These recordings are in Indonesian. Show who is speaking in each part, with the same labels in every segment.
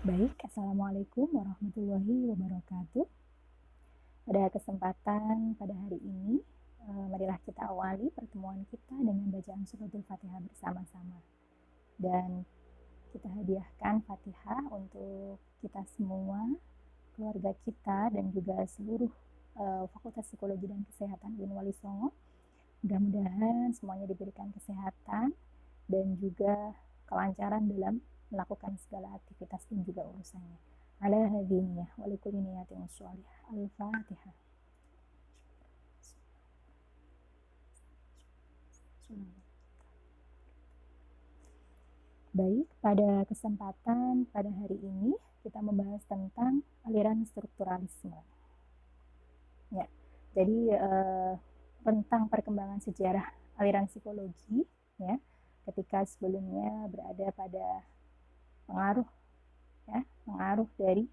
Speaker 1: Baik, Assalamualaikum warahmatullahi wabarakatuh. Pada kesempatan pada hari ini, marilah kita awali pertemuan kita dengan bacaan suratul Fatihah bersama-sama. Dan kita hadiahkan Fatihah untuk kita semua, keluarga kita, dan juga seluruh Fakultas Psikologi dan Kesehatan UIN Wali Songo. Mudah-mudahan semuanya diberikan kesehatan dan juga kelancaran dalam melakukan segala aktivitas dan juga urusannya. Ala hadiniyah wa likulli niyatin sholihah. Al-Fatihah. Baik, pada kesempatan pada hari ini kita membahas tentang aliran strukturalisme. Ya, jadi tentang perkembangan sejarah aliran psikologi, ya, ketika sebelumnya berada pada pengaruh dari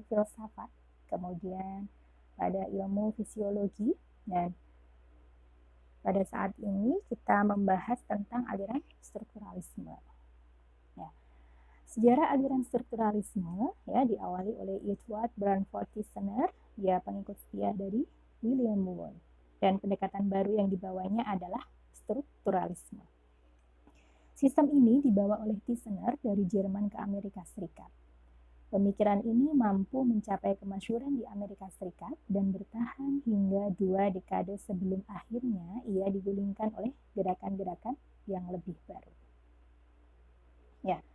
Speaker 1: filsafat, kemudian pada ilmu fisiologi, dan pada saat ini kita membahas tentang aliran strukturalisme. Ya. Sejarah aliran strukturalisme ya diawali oleh Edward Branford Tishner, dia pengikut setia dari William Wundt, dan pendekatan baru yang dibawanya adalah strukturalisme. Sistem ini dibawa oleh Tishner dari Jerman ke Amerika Serikat. Pemikiran ini mampu mencapai kemasyhuran di Amerika Serikat dan bertahan hingga 2 dekade sebelum akhirnya ia digulingkan oleh gerakan-gerakan yang lebih baru. Ya,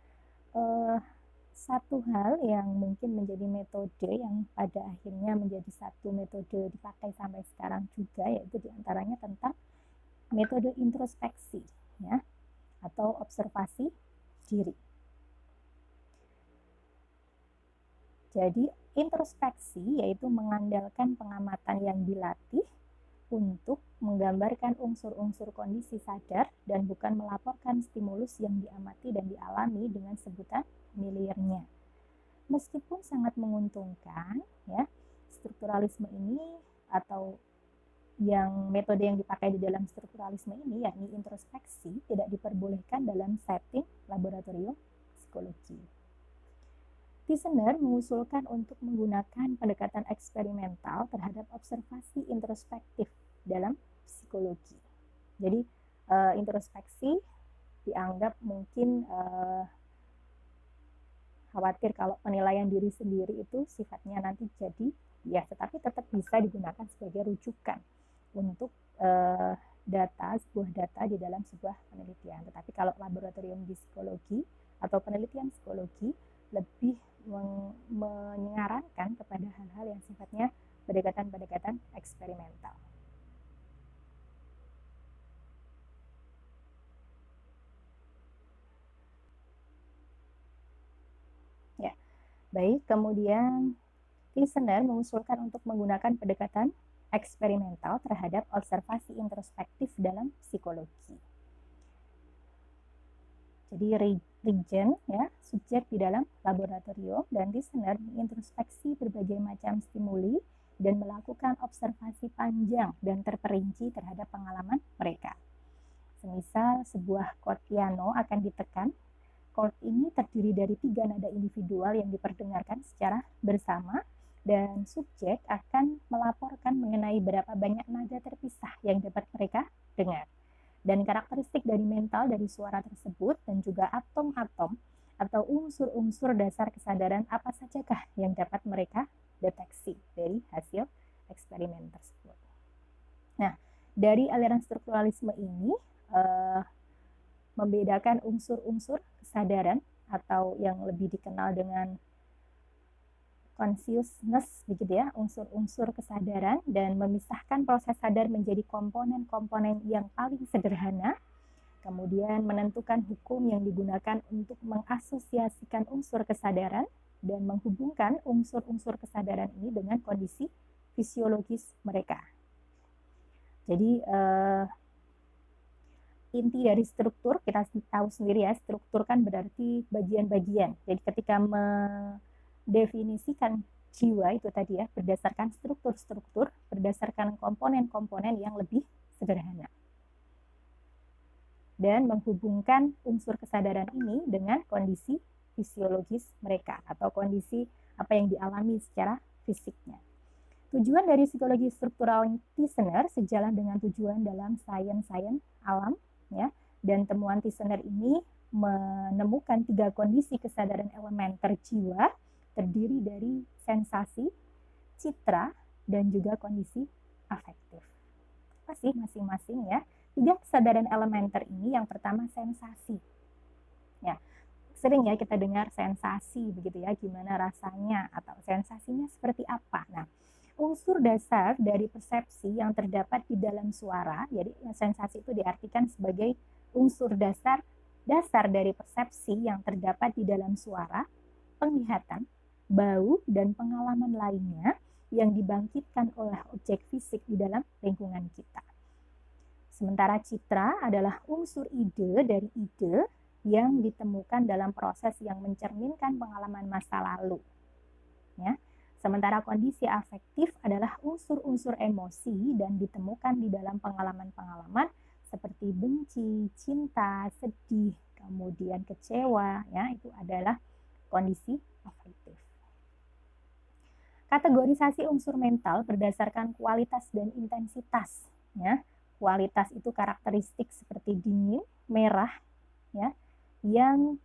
Speaker 1: satu hal yang mungkin menjadi metode yang pada akhirnya menjadi satu metode dipakai sampai sekarang juga, yaitu diantaranya tentang metode introspeksi, ya, atau observasi diri. Jadi introspeksi yaitu mengandalkan pengamatan yang dilatih untuk menggambarkan unsur-unsur kondisi sadar dan bukan melaporkan stimulus yang diamati dan dialami dengan sebutan familiarnya. Meskipun sangat menguntungkan, ya, strukturalisme ini atau metode yang dipakai di dalam strukturalisme ini yakni introspeksi tidak diperbolehkan dalam setting laboratorium psikologi. Tishner mengusulkan untuk menggunakan pendekatan eksperimental terhadap observasi introspektif dalam psikologi. Jadi introspeksi dianggap mungkin khawatir kalau penilaian diri sendiri itu sifatnya nanti jadi ya, tetapi tetap bisa digunakan sebagai rujukan untuk sebuah data di dalam sebuah penelitian. Tetapi kalau laboratorium di psikologi atau penelitian psikologi lebih menyarankan kepada hal-hal yang sifatnya pendekatan-pendekatan eksperimental. Ya, baik. Kemudian Tishner mengusulkan untuk menggunakan pendekatan eksperimental terhadap observasi introspektif dalam psikologi. Jadi region, ya, subjek di dalam laboratorium, dan Tishner mengintrospeksi berbagai macam stimuli dan melakukan observasi panjang dan terperinci terhadap pengalaman mereka. Semisal sebuah chord piano akan ditekan, chord ini terdiri dari 3 nada individual yang diperdengarkan secara bersama, dan subjek akan melaporkan mengenai berapa banyak nada terpisah yang dapat mereka dengar. Dan karakteristik dari mental dari suara tersebut dan juga atom-atom atau unsur-unsur dasar kesadaran apa sajakah yang dapat mereka deteksi dari hasil eksperimen tersebut. Nah, dari aliran strukturalisme ini membedakan unsur-unsur kesadaran atau yang lebih dikenal dengan consciousness, begitu ya, unsur-unsur kesadaran, dan memisahkan proses sadar menjadi komponen-komponen yang paling sederhana, kemudian menentukan hukum yang digunakan untuk mengasosiasikan unsur kesadaran dan menghubungkan unsur-unsur kesadaran ini dengan kondisi fisiologis mereka. Jadi inti dari struktur, kita tahu sendiri ya, struktur kan berarti bagian-bagian. Jadi ketika mendefinisikan jiwa itu tadi ya, berdasarkan struktur-struktur, berdasarkan komponen-komponen yang lebih sederhana. Dan menghubungkan unsur kesadaran ini dengan kondisi fisiologis mereka atau kondisi apa yang dialami secara fisiknya. Tujuan dari psikologi struktural Thisner sejalan dengan tujuan dalam sains alam, ya. Dan temuan Thisner ini menemukan 3 kondisi kesadaran elementer jiwa terdiri dari sensasi, citra, dan juga kondisi afektif. Apa sih masing-masing ya? 3 kesadaran elementer ini, yang pertama sensasi. Ya, sering ya kita dengar sensasi begitu ya, gimana rasanya atau sensasinya seperti apa. Nah, unsur dasar dari persepsi yang terdapat di dalam suara, jadi sensasi itu diartikan sebagai unsur dasar dari persepsi yang terdapat di dalam suara, penglihatan, bau, dan pengalaman lainnya yang dibangkitkan oleh objek fisik di dalam lingkungan kita. Sementara citra adalah unsur ide dari ide yang ditemukan dalam proses yang mencerminkan pengalaman masa lalu. Ya. Sementara kondisi afektif adalah unsur-unsur emosi dan ditemukan di dalam pengalaman-pengalaman seperti benci, cinta, sedih, kemudian kecewa, ya, itu adalah kondisi afektif. Kategorisasi unsur mental berdasarkan kualitas dan intensitas, ya. Kualitas itu karakteristik seperti dingin, merah, ya, yang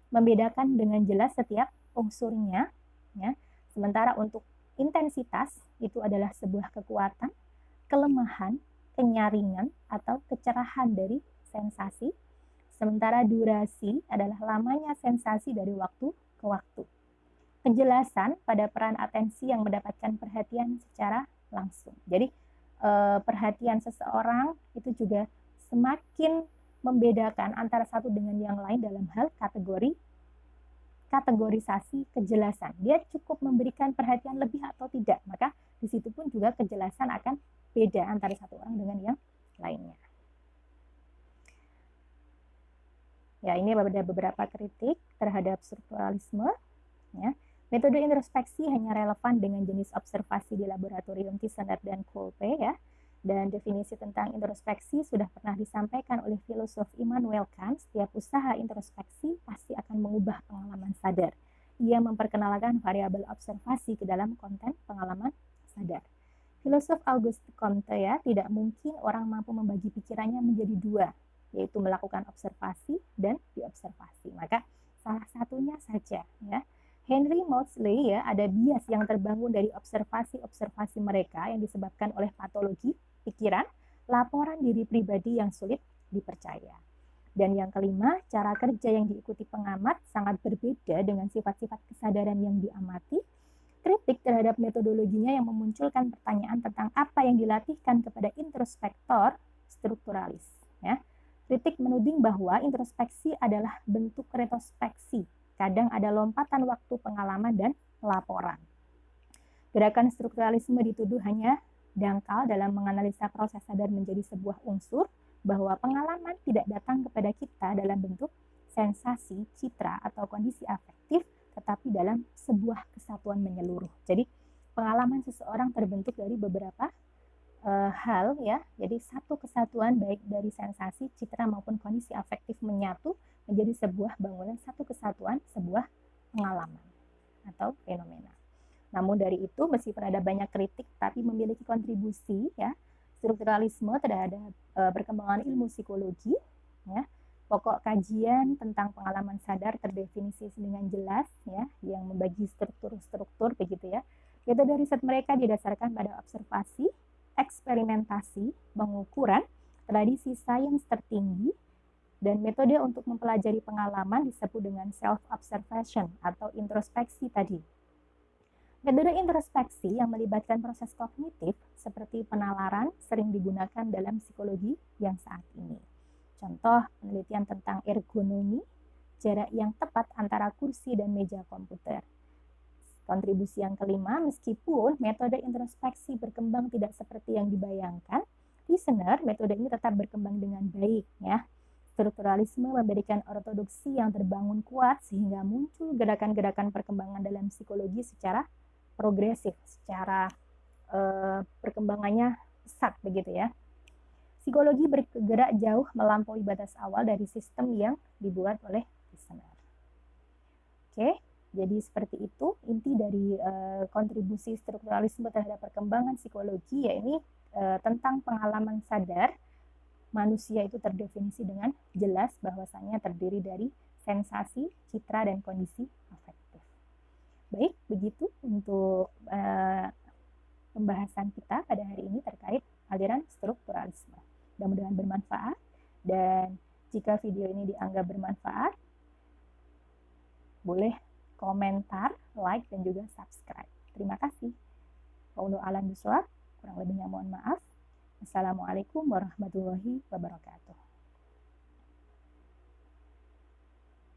Speaker 1: membedakan dengan jelas setiap unsurnya, ya. Sementara untuk intensitas itu adalah sebuah kekuatan, kelemahan, kenyaringan, atau kecerahan dari sensasi. Sementara durasi adalah lamanya sensasi dari waktu ke waktu. Kejelasan pada peran atensi yang mendapatkan perhatian secara langsung. Jadi perhatian seseorang itu juga semakin membedakan antara satu dengan yang lain dalam hal kategorisasi kejelasan. Dia cukup memberikan perhatian lebih atau tidak, maka di situ pun juga kejelasan akan beda antara satu orang dengan yang lainnya. Ya, ini ada beberapa kritik terhadap strukturalisme. Ya. Metode introspeksi hanya relevan dengan jenis observasi di laboratorium Thisner dan Kolbe, ya. Dan definisi tentang introspeksi sudah pernah disampaikan oleh filosof Immanuel Kant. Setiap usaha introspeksi pasti akan mengubah pengalaman sadar. Ia memperkenalkan variabel observasi ke dalam konten pengalaman sadar. Filosof Auguste Comte, ya, tidak mungkin orang mampu membagi pikirannya menjadi 2, yaitu melakukan observasi dan diobservasi. Maka salah satunya saja, ya. Henry Maudsley, ya, ada bias yang terbangun dari observasi-observasi mereka yang disebabkan oleh patologi pikiran, laporan diri pribadi yang sulit dipercaya. Dan yang kelima, cara kerja yang diikuti pengamat sangat berbeda dengan sifat-sifat kesadaran yang diamati. Kritik terhadap metodologinya yang memunculkan pertanyaan tentang apa yang dilatihkan kepada introspektor strukturalis. Ya. Kritik menuding bahwa introspeksi adalah bentuk retrospeksi. Kadang ada lompatan waktu pengalaman dan laporan. Gerakan strukturalisme dituduh hanya dangkal dalam menganalisa proses sadar menjadi sebuah unsur, bahwa pengalaman tidak datang kepada kita dalam bentuk sensasi, citra, atau kondisi afektif, tetapi dalam sebuah kesatuan menyeluruh. Jadi pengalaman seseorang terbentuk dari beberapa hal, ya. Jadi satu kesatuan baik dari sensasi, citra maupun kondisi afektif menyatu menjadi sebuah bangunan, satu kesatuan, sebuah pengalaman atau fenomena. Namun dari itu, meskipun ada banyak kritik, tapi memiliki kontribusi, ya, strukturalisme terhadap perkembangan ilmu psikologi. Ya. Pokok kajian tentang pengalaman sadar terdefinisi dengan jelas, ya, yang membagi struktur-struktur begitu ya. Metode riset mereka didasarkan pada observasi, eksperimentasi, pengukuran, tradisi sains tertinggi, dan metode untuk mempelajari pengalaman disebut dengan self-observation atau introspeksi tadi. Metode introspeksi yang melibatkan proses kognitif seperti penalaran sering digunakan dalam psikologi yang saat ini. Contoh penelitian tentang ergonomi, jarak yang tepat antara kursi dan meja komputer. Kontribusi yang kelima, meskipun metode introspeksi berkembang tidak seperti yang dibayangkan, Thisner metode ini tetap berkembang dengan baik, ya. Strukturalisme memberikan ortodoksi yang terbangun kuat sehingga muncul gerakan-gerakan perkembangan dalam psikologi secara progresif, secara perkembangannya pesat begitu ya. Psikologi bergerak jauh melampaui batas awal dari sistem yang dibuat oleh Thisner. Oke, jadi seperti itu inti dari kontribusi strukturalisme terhadap perkembangan psikologi, yaitu tentang pengalaman sadar manusia itu terdefinisi dengan jelas bahwasanya terdiri dari sensasi, citra, dan kondisi afektif. Baik, begitu untuk pembahasan kita pada hari ini terkait aliran strukturalisme. Mudah-mudahan bermanfaat, dan jika video ini dianggap bermanfaat, boleh komentar, like, dan juga subscribe. Terima kasih. Wallahu a'lam bishawab. Kurang lebihnya mohon maaf. Assalamualaikum warahmatullahi wabarakatuh.